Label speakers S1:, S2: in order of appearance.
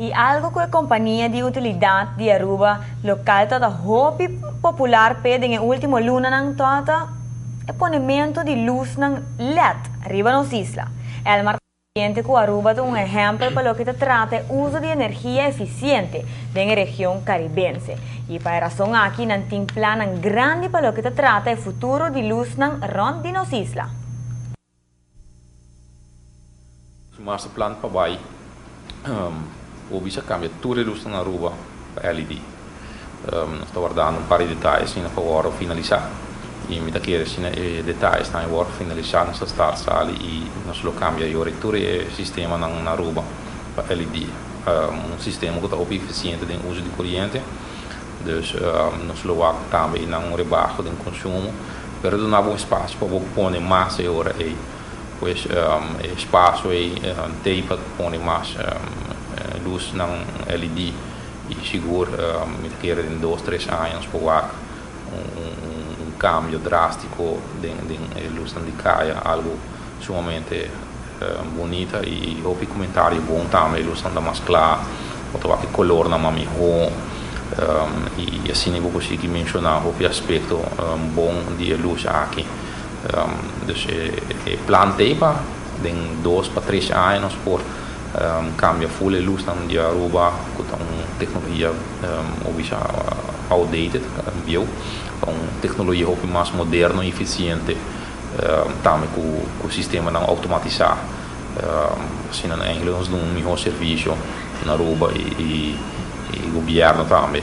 S1: E algo que a companhia de utilidade de Aruba local toda hobby popular pede em último luna ng tota é ponimento de luz ng LED arriba nos isla. El marcante que Aruba é exemplo para o que se trata o uso de energia eficiente na região caribense. E para razão aqui não tem plano grande para o que se trata o futuro de luz ng rond de nos isla.
S2: O master plan para vai bisa cambia tudo a luz na Aruba para LED. Nós estamos guardando par de detalhes ainda para agora finalizar. E me daqueles detalhes estão agora finalizados nessa start e nós lo cambia agora todo o sistema na Aruba para LED. Sistema que está eficiente no uso de corrente. Dus nós lo também não rebaixo do consumo. Pero não há espaço para pôr mais agora aí. Pois espaço aí tem para pôr mais luz na LED e seguro me daqueles em 2-3 anos para cambio drástico de luz de caia, algo sumamente bonita e houve comentário bom também, luz anda mais clara, o color na melhor e assim eu vou conseguir mencionar o aspecto bom de luz aqui. Dus plantei para de 2-3 anos por cambia full luz de Aruba com tecnologia outdated, bio, com tecnologia mais moderna e eficiente, também com o sistema não automatizar, assim na Engeland nos dão um melhor serviço na Aruba e o governo também.